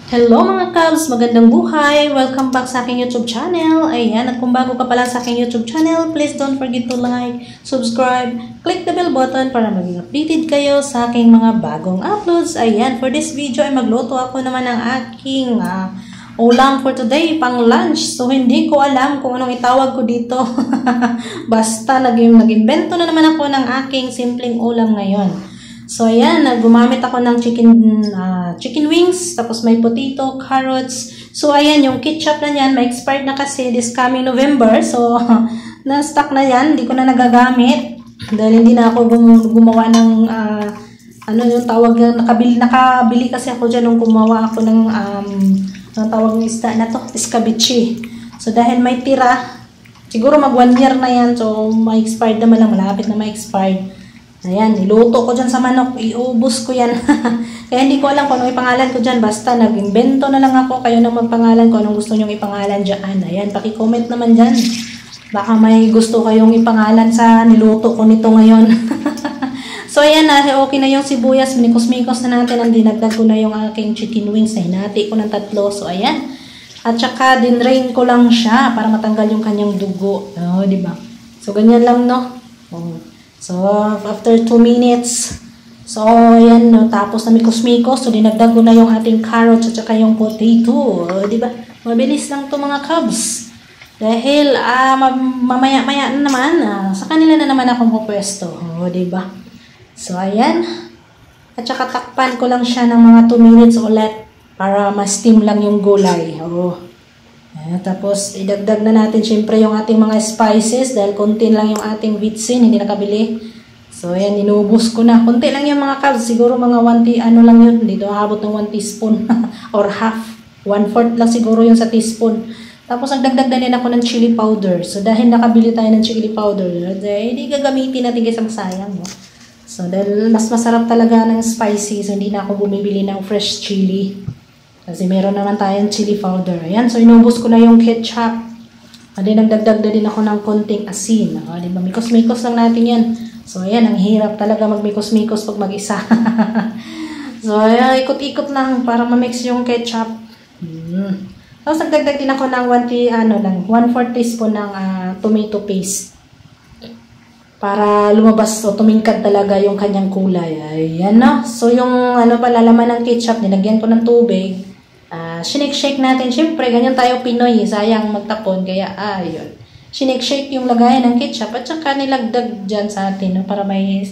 Hello mga Cubs! Magandang buhay! Welcome back sa aking YouTube channel. Ayan, at kung bago ka pala sa aking YouTube channel, please don't forget to like, subscribe, click the bell button para maging updated kayo sa aking mga bagong uploads. Ayan, for this video ay magluto ako naman ng aking ulam for today, pang lunch. So, hindi ko alam kung anong itawag ko dito. Basta, nag-invento na naman ako ng aking simpleng ulam ngayon. So, ayan, gumamit ako ng chicken wings, tapos may potato, carrots. So, ayan, yung ketchup na yan, may expired na kasi this coming November. So, na-stock na yan, hindi ko na nagagamit. Dahil hindi na ako gumawa ng, ano yung tawag yan, nakabili kasi ako dyan nung gumawa ako ng, ang tawag ng isda na to, escabeche. So, dahil may tira, siguro mag 1 year na yan, so may expired naman lang, malapit na may expired. Ayan, niluto ko dyan sa manok, iubos ko yan. Kaya hindi ko alam kung anong ipangalan ko dyan, basta nag-invento na lang ako, kayo nang magpangalan ko, anong gusto nyong ipangalan dyan. Ayan, paki-comment naman dyan. Baka may gusto kayong ipangalan sa niluto ko nito ngayon. So ayan na, okay na yung sibuyas, minikos-mikos na natin, ang dinagdag ko na yung aking chicken wings, na hinati ko ng 3. So ayan, at saka dinrain ko lang siya para matanggal yung kanyang dugo. Oh, diba? So ganyan lang, no? Oh. So, after 2 minutes, so, ayan, no, tapos na mikos-mikos, so, dinagdag ko na yung ating carrots at saka yung potato. Diba? Mabilis lang to mga Cubs. Dahil, mamaya-maya na naman, sa kanila na naman akong pupwesto. Diba? So, ayan. At saka takpan ko lang siya ng mga 2 minutes ulit para ma-steam lang yung gulay. Tapos, idagdag na natin syempre yung ating mga spices dahil konti lang yung ating vitsin, hindi nakabili. So, ayan, inubos ko na. Konti lang yung mga Cubs, siguro mga 1 ano lang yun. Dito, habot ng 1 teaspoon or half. 1/4 lang siguro yung sa teaspoon. Tapos, nagdagdag na din ako ng chili powder. So, dahil nakabili tayo ng chili powder, dahil hindi gagamitin natin kasi masayang. No? So, dahil mas masarap talaga ng spicy, so hindi na ako bumibili ng fresh chili. Kasi meron naman tayong chili powder. Ayan, so inubos ko na yung ketchup. Then, nagdagdag na din ako ng konting asin. Diba? Mikos-mikos lang natin yan. So, ayan, ang hirap talaga magmikos-mikos pag mag-isa. So, ayan, ikot-ikot lang para ma-mix yung ketchup. Tapos, nagdagdag din ako ng 1/4 teaspoon ng tomato paste. Para lumabas o tumingkad talaga yung kanyang kulay. Ayan na. So, yung palalaman ng ketchup, nilagyan ko ng tubig. Shake natin. Siyempre, ganyan tayo Pinoy. Sayang magtapon. Kaya, yun. Shake yung lagayan ng ketchup at saka nilagdag dyan sa atin, no, para may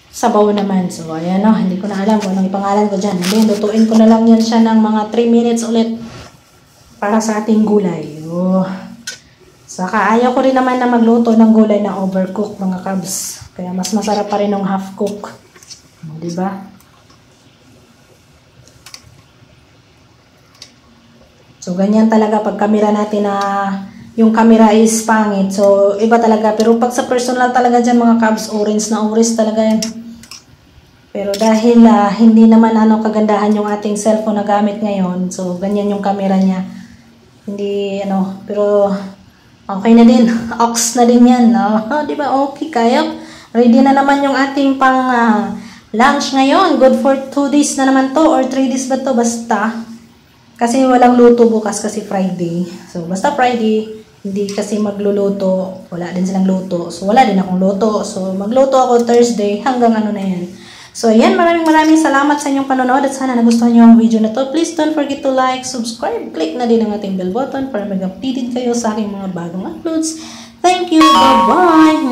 sabaw naman. So, ayan, no. Hindi ko na alam kung anong ipangalan ko dyan. Then, lutuin ko na lang yan siya ng mga 3 minutes ulit para sa ating gulay. Saka, ayaw ko rin naman na magluto ng gulay na overcook, mga Cubs. Kaya, mas masarap pa rin ng half cook. Diba? So, ganyan talaga pag camera natin na yung camera is pangit. So, iba talaga. Pero pag sa personal talaga dyan mga Cubs, orange na orange talaga yan. Pero dahil hindi naman kagandahan yung ating cellphone na gamit ngayon. So, ganyan yung camera niya. Hindi, pero okay na din. Aux na din yan. Diba? Okay, kaya. Ready na naman yung ating pang lunch ngayon. Good for 2 days na naman to or 3 days ba to? Basta. Kasi walang luto bukas kasi Friday. So, basta Friday, hindi kasi magluluto. Wala din silang luto. So, wala din akong luto. So, magluto ako Thursday hanggang na yan. So, ayan, maraming salamat sa inyong panonood at sana nagustuhan nyo ang video na to. Please don't forget to like, subscribe, click na din ang ating bell button para mag-updated kayo sa aking mga bagong uploads. Thank you. Bye-bye.